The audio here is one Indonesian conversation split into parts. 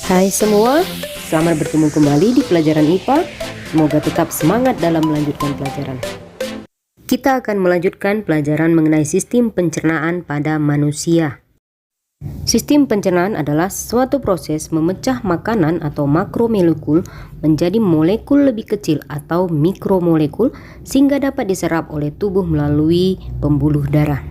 Hai semua, selamat bertemu kembali di pelajaran IPA. Semoga tetap semangat dalam melanjutkan pelajaran. Kita akan melanjutkan pelajaran mengenai sistem pencernaan pada manusia. Sistem pencernaan adalah suatu proses memecah makanan atau makromolekul menjadi molekul lebih kecil atau mikromolekul sehingga dapat diserap oleh tubuh melalui pembuluh darah.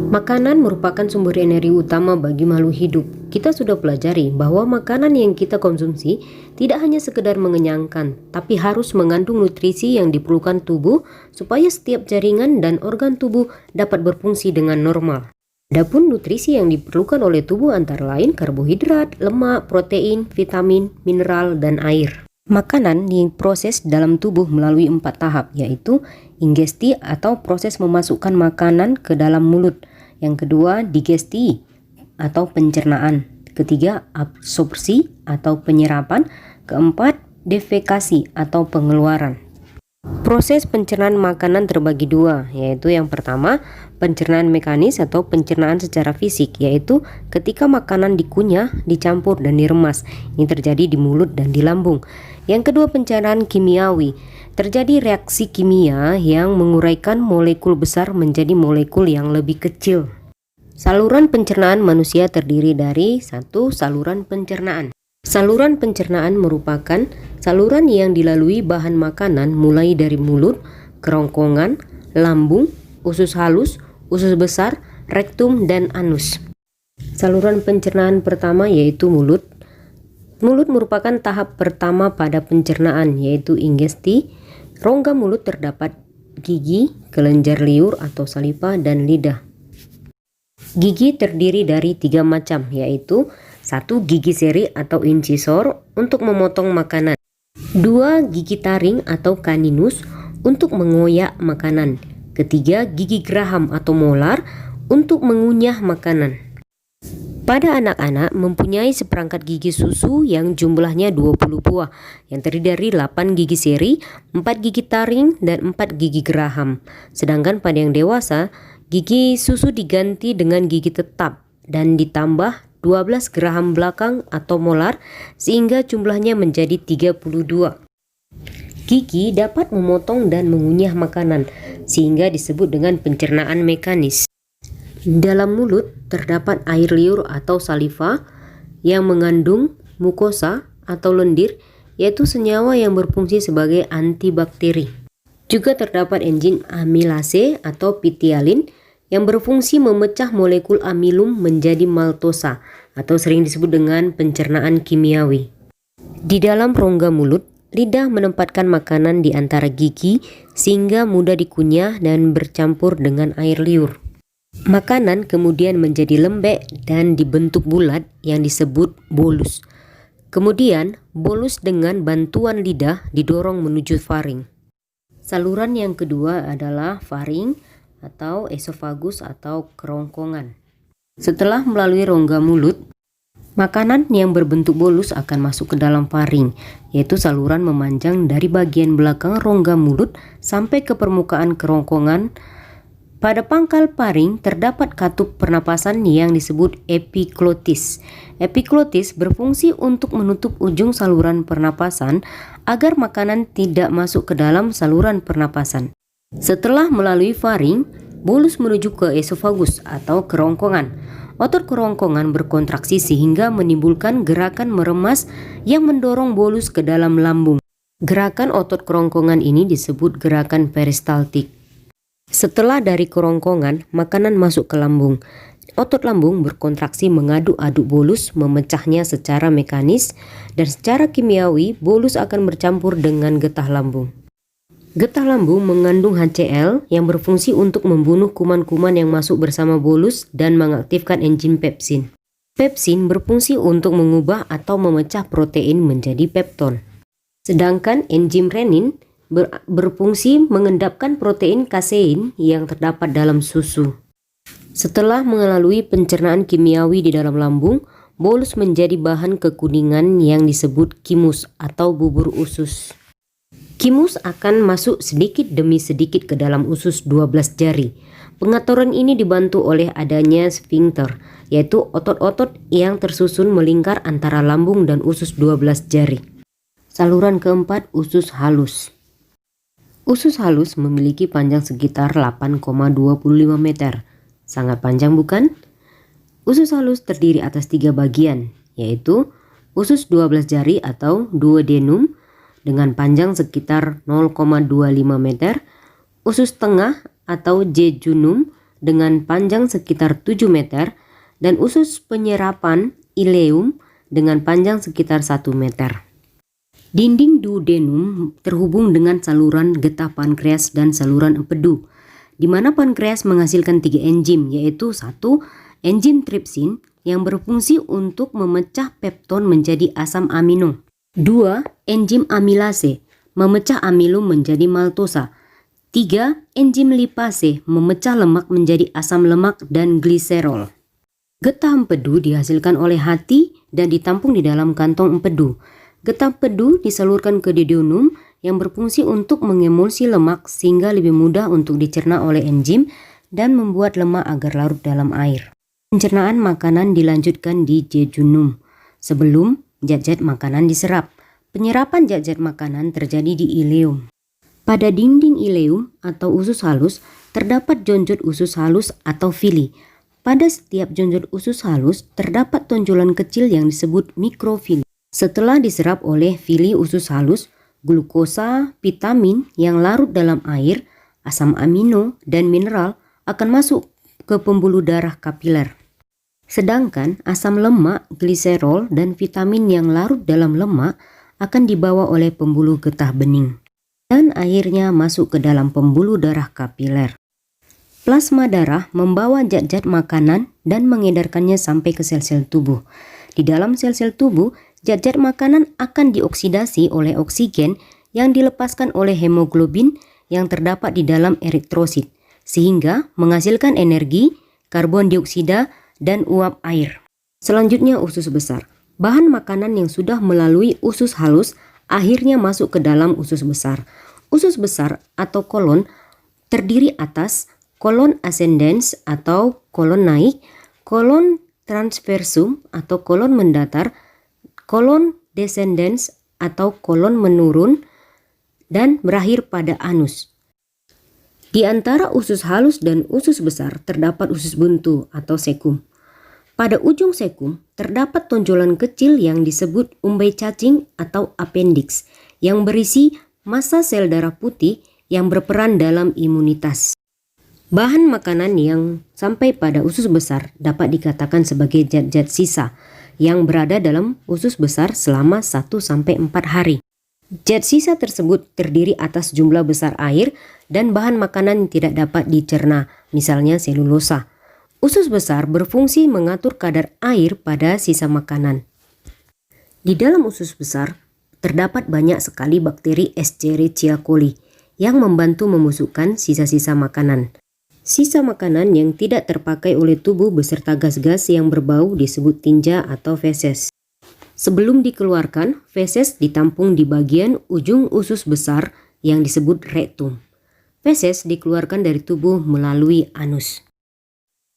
Makanan merupakan sumber energi utama bagi makhluk hidup. Kita sudah pelajari bahwa makanan yang kita konsumsi tidak hanya sekedar mengenyangkan, tapi harus mengandung nutrisi yang diperlukan tubuh supaya setiap jaringan dan organ tubuh dapat berfungsi dengan normal. Adapun nutrisi yang diperlukan oleh tubuh antara lain karbohidrat, lemak, protein, vitamin, mineral, dan air. Makanan diproses dalam tubuh melalui 4 tahap, yaitu ingesti atau proses memasukkan makanan ke dalam mulut. Yang kedua, digesti atau pencernaan. Ketiga, absorpsi atau penyerapan. Keempat, defekasi atau pengeluaran. Proses pencernaan makanan terbagi dua, yaitu yang pertama, pencernaan mekanis atau pencernaan secara fisik, yaitu ketika makanan dikunyah, dicampur, dan diremas. Ini terjadi di mulut dan di lambung. Yang kedua, pencernaan kimiawi. Terjadi reaksi kimia yang menguraikan molekul besar menjadi molekul yang lebih kecil. Saluran pencernaan manusia terdiri dari 1. Saluran pencernaan. Saluran pencernaan merupakan saluran yang dilalui bahan makanan mulai dari mulut, kerongkongan, lambung, usus halus, usus besar, rektum, dan anus. Saluran pencernaan pertama yaitu mulut. Mulut merupakan tahap pertama pada pencernaan, yaitu ingesti. Rongga mulut terdapat gigi, kelenjar liur atau saliva, dan lidah. Gigi terdiri dari 3 macam, yaitu 1. Gigi seri atau incisor untuk memotong makanan. 2. Gigi taring atau caninus untuk mengoyak makanan. Ketiga, gigi geraham atau molar untuk mengunyah makanan. Pada anak-anak mempunyai seperangkat gigi susu yang jumlahnya 20 buah, yang terdiri dari 8 gigi seri, 4 gigi taring, dan 4 gigi geraham. Sedangkan pada yang dewasa, gigi susu diganti dengan gigi tetap dan ditambah 12 geraham belakang atau molar sehingga jumlahnya menjadi 32. Gigi dapat memotong dan mengunyah makanan sehingga disebut dengan pencernaan mekanis. Dalam mulut terdapat air liur atau saliva yang mengandung mukosa atau lendir, yaitu senyawa yang berfungsi sebagai antibakteri. Juga terdapat enzim amilase atau pitialin yang berfungsi memecah molekul amilum menjadi maltosa atau sering disebut dengan pencernaan kimiawi. Di dalam rongga mulut, lidah menempatkan makanan di antara gigi sehingga mudah dikunyah dan bercampur dengan air liur. Makanan kemudian menjadi lembek dan dibentuk bulat yang disebut bolus. Kemudian bolus dengan bantuan lidah didorong menuju faring. Saluran yang kedua adalah faring atau esofagus atau kerongkongan. Setelah melalui rongga mulut, makanan yang berbentuk bolus akan masuk ke dalam faring, yaitu saluran memanjang dari bagian belakang rongga mulut sampai ke permukaan kerongkongan. Pada pangkal faring terdapat katup pernapasan yang disebut epiglotis. Epiglotis berfungsi untuk menutup ujung saluran pernapasan agar makanan tidak masuk ke dalam saluran pernapasan. Setelah melalui faring, bolus menuju ke esofagus atau kerongkongan. Otot kerongkongan berkontraksi sehingga menimbulkan gerakan meremas yang mendorong bolus ke dalam lambung. Gerakan otot kerongkongan ini disebut gerakan peristaltik. Setelah dari kerongkongan, makanan masuk ke lambung. Otot lambung berkontraksi mengaduk-aduk bolus, memecahnya secara mekanis, dan secara kimiawi bolus akan bercampur dengan getah lambung. Getah lambung mengandung HCl yang berfungsi untuk membunuh kuman-kuman yang masuk bersama bolus dan mengaktifkan enzim pepsin. Pepsin berfungsi untuk mengubah atau memecah protein menjadi pepton. Sedangkan enzim renin berfungsi mengendapkan protein kasein yang terdapat dalam susu. Setelah melalui pencernaan kimiawi di dalam lambung, bolus menjadi bahan kekuningan yang disebut kimus atau bubur usus. Kimus akan masuk sedikit demi sedikit ke dalam usus 12 jari. Pengaturan ini dibantu oleh adanya sphincter yaitu otot-otot yang tersusun melingkar antara lambung dan usus 12 jari. Saluran keempat, usus halus. Usus halus memiliki panjang sekitar 8,25 meter. Sangat panjang bukan? Usus halus terdiri atas 3 bagian, yaitu usus 12 jari atau duodenum dengan panjang sekitar 0,25 meter, usus tengah atau jejunum dengan panjang sekitar 7 meter, dan usus penyerapan ileum dengan panjang sekitar 1 meter. Dinding duodenum terhubung dengan saluran getah pankreas dan saluran empedu, di mana pankreas menghasilkan 3 enzim, yaitu 1. Enzim tripsin yang berfungsi untuk memecah pepton menjadi asam amino. 2. Enzim amilase memecah amilum menjadi maltosa. 3. Enzim lipase memecah lemak menjadi asam lemak dan gliserol. Getah empedu dihasilkan oleh hati dan ditampung di dalam kantong empedu. Getah empedu disalurkan ke duodenum yang berfungsi untuk mengemulsi lemak sehingga lebih mudah untuk dicerna oleh enzim dan membuat lemak agar larut dalam air. Pencernaan makanan dilanjutkan di jejunum sebelum zat-zat makanan diserap. Penyerapan zat-zat makanan terjadi di ileum. Pada dinding ileum atau usus halus terdapat jonjot usus halus atau villi. Pada setiap jonjot usus halus terdapat tonjolan kecil yang disebut mikrovilli. Setelah diserap oleh villi usus halus, glukosa, vitamin yang larut dalam air, asam amino, dan mineral akan masuk ke pembuluh darah kapiler. Sedangkan asam lemak, gliserol, dan vitamin yang larut dalam lemak akan dibawa oleh pembuluh getah bening dan akhirnya masuk ke dalam pembuluh darah kapiler. Plasma darah membawa zat-zat makanan dan mengedarkannya sampai ke sel-sel tubuh. Di dalam sel-sel tubuh, zat-zat makanan akan dioksidasi oleh oksigen yang dilepaskan oleh hemoglobin yang terdapat di dalam eritrosit, sehingga menghasilkan energi, karbon dioksida, dan uap air. Selanjutnya usus besar. Bahan makanan yang sudah melalui usus halus akhirnya masuk ke dalam usus besar. Usus besar atau kolon terdiri atas kolon ascendens atau kolon naik, kolon transversum atau kolon mendatar, kolon descendens atau kolon menurun, dan berakhir pada anus. Di antara usus halus dan usus besar terdapat usus buntu atau sekum. Pada ujung sekum terdapat tonjolan kecil yang disebut umbai cacing atau appendix yang berisi massa sel darah putih yang berperan dalam imunitas. Bahan makanan yang sampai pada usus besar dapat dikatakan sebagai zat-zat sisa yang berada dalam usus besar selama 1-4 hari. Zat sisa tersebut terdiri atas jumlah besar air dan bahan makanan yang tidak dapat dicerna, misalnya selulosa. Usus besar berfungsi mengatur kadar air pada sisa makanan. Di dalam usus besar terdapat banyak sekali bakteri Escherichia coli yang membantu membusukkan sisa-sisa makanan. Sisa makanan yang tidak terpakai oleh tubuh beserta gas-gas yang berbau disebut tinja atau feses. Sebelum dikeluarkan, feses ditampung di bagian ujung usus besar yang disebut rektum. Feses dikeluarkan dari tubuh melalui anus.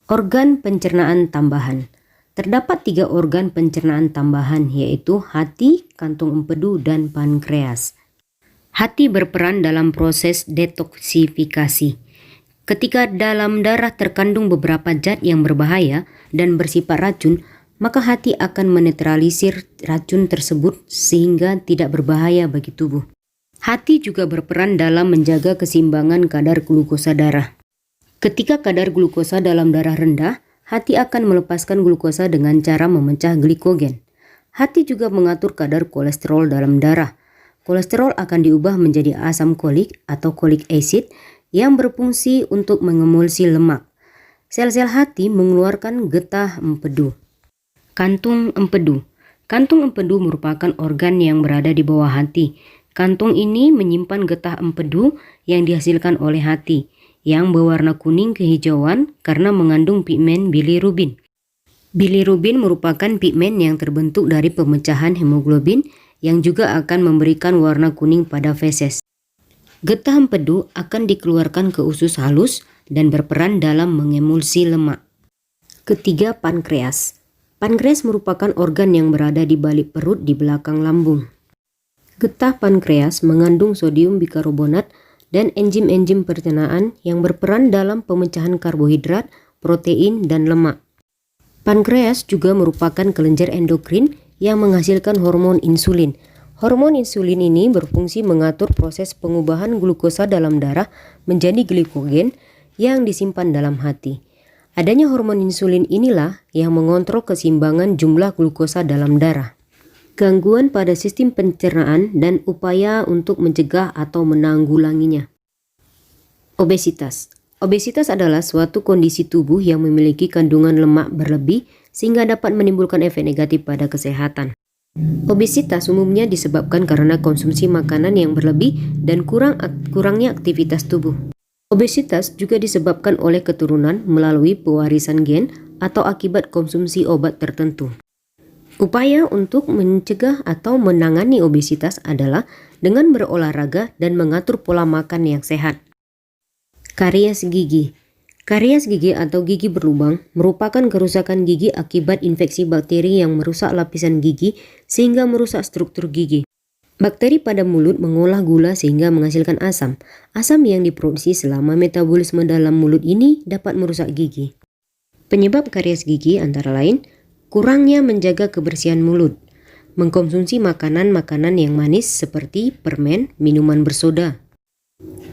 Organ pencernaan tambahan. Terdapat 3 organ pencernaan tambahan, yaitu hati, kantung empedu, dan pankreas. Hati berperan dalam proses detoksifikasi. Ketika dalam darah terkandung beberapa zat yang berbahaya dan bersifat racun, maka hati akan menetralisir racun tersebut sehingga tidak berbahaya bagi tubuh. Hati juga berperan dalam menjaga keseimbangan kadar glukosa darah. Ketika kadar glukosa dalam darah rendah, hati akan melepaskan glukosa dengan cara memecah glikogen. Hati juga mengatur kadar kolesterol dalam darah. Kolesterol akan diubah menjadi asam kolik atau kolik acid yang berfungsi untuk mengemulsi lemak. Sel-sel hati mengeluarkan getah empedu. Kantung empedu. Kantung empedu merupakan organ yang berada di bawah hati. Kantung ini menyimpan getah empedu yang dihasilkan oleh hati, yang berwarna kuning kehijauan karena mengandung pigmen bilirubin. Bilirubin merupakan pigmen yang terbentuk dari pemecahan hemoglobin yang juga akan memberikan warna kuning pada feses. Getah empedu akan dikeluarkan ke usus halus dan berperan dalam mengemulsi lemak. Ketiga, pankreas. Pankreas merupakan organ yang berada di balik perut di belakang lambung. Getah pankreas mengandung sodium bikarbonat dan enzim-enzim pencernaan yang berperan dalam pemecahan karbohidrat, protein, dan lemak. Pankreas juga merupakan kelenjar endokrin yang menghasilkan hormon insulin. Hormon insulin ini berfungsi mengatur proses pengubahan glukosa dalam darah menjadi glikogen yang disimpan dalam hati. Adanya hormon insulin inilah yang mengontrol keseimbangan jumlah glukosa dalam darah. Gangguan pada sistem pencernaan dan upaya untuk mencegah atau menanggulanginya. Obesitas. Obesitas adalah suatu kondisi tubuh yang memiliki kandungan lemak berlebih sehingga dapat menimbulkan efek negatif pada kesehatan. Obesitas umumnya disebabkan karena konsumsi makanan yang berlebih dan kurangnya aktivitas tubuh. Obesitas juga disebabkan oleh keturunan melalui pewarisan gen atau akibat konsumsi obat tertentu. Upaya untuk mencegah atau menangani obesitas adalah dengan berolahraga dan mengatur pola makan yang sehat. Karies gigi. Karies gigi atau gigi berlubang merupakan kerusakan gigi akibat infeksi bakteri yang merusak lapisan gigi sehingga merusak struktur gigi. Bakteri pada mulut mengolah gula sehingga menghasilkan asam. Asam yang diproduksi selama metabolisme dalam mulut ini dapat merusak gigi. Penyebab karies gigi antara lain kurangnya menjaga kebersihan mulut, mengkonsumsi makanan-makanan yang manis seperti permen, minuman bersoda.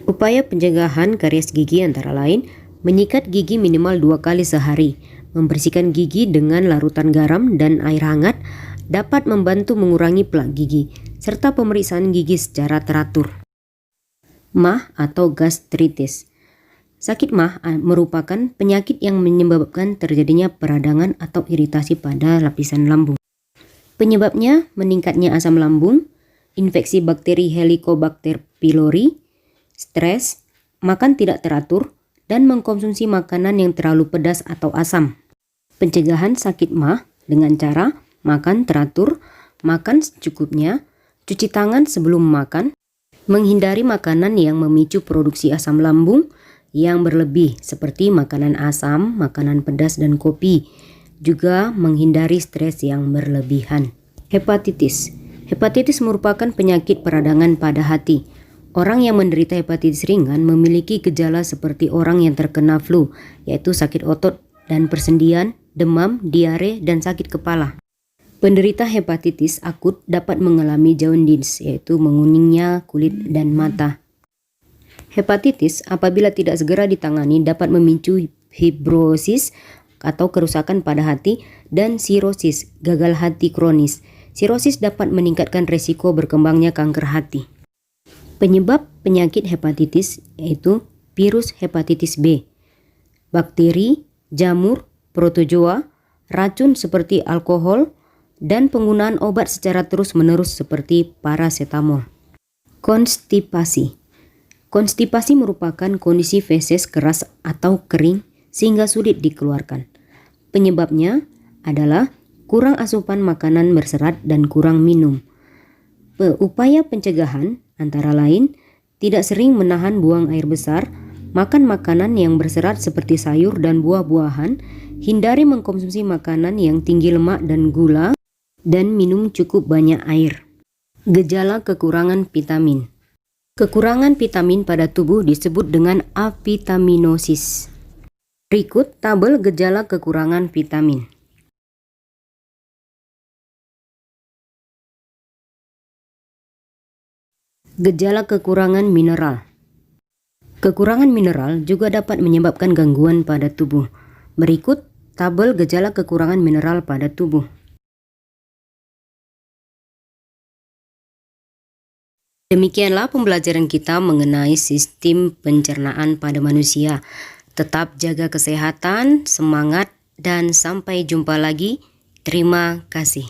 Upaya pencegahan karies gigi antara lain menyikat gigi minimal 2 kali sehari, membersihkan gigi dengan larutan garam dan air hangat dapat membantu mengurangi plak gigi, serta pemeriksaan gigi secara teratur. MAH atau gastritis. Sakit MAH merupakan penyakit yang menyebabkan terjadinya peradangan atau iritasi pada lapisan lambung. Penyebabnya meningkatnya asam lambung, infeksi bakteri Helicobacter pylori, stres, makan tidak teratur, dan mengkonsumsi makanan yang terlalu pedas atau asam. Pencegahan sakit MAH dengan cara makan teratur, makan secukupnya, cuci tangan sebelum makan, menghindari makanan yang memicu produksi asam lambung yang berlebih seperti makanan asam, makanan pedas, dan kopi. Juga menghindari stres yang berlebihan. Hepatitis. Hepatitis merupakan penyakit peradangan pada hati. Orang yang menderita hepatitis ringan memiliki gejala seperti orang yang terkena flu, yaitu sakit otot dan persendian, demam, diare, dan sakit kepala. Penderita hepatitis akut dapat mengalami jaundice, yaitu menguningnya kulit dan mata. Hepatitis apabila tidak segera ditangani dapat memicu fibrosis atau kerusakan pada hati dan sirosis, gagal hati kronis. Sirosis dapat meningkatkan resiko berkembangnya kanker hati. Penyebab penyakit hepatitis yaitu virus hepatitis B, bakteri, jamur, protozoa, racun seperti alkohol, dan penggunaan obat secara terus-menerus seperti parasetamol. Konstipasi. Konstipasi merupakan kondisi feses keras atau kering sehingga sulit dikeluarkan. Penyebabnya adalah kurang asupan makanan berserat dan kurang minum. Upaya pencegahan antara lain tidak sering menahan buang air besar, makan makanan yang berserat seperti sayur dan buah-buahan, hindari mengkonsumsi makanan yang tinggi lemak dan gula, dan minum cukup banyak air. Gejala kekurangan vitamin. Kekurangan vitamin pada tubuh disebut dengan avitaminosis. Berikut tabel gejala kekurangan vitamin. Gejala kekurangan mineral. Kekurangan mineral juga dapat menyebabkan gangguan pada tubuh. Berikut tabel gejala kekurangan mineral pada tubuh. Demikianlah pembelajaran kita mengenai sistem pencernaan pada manusia. Tetap jaga kesehatan, semangat, dan sampai jumpa lagi. Terima kasih.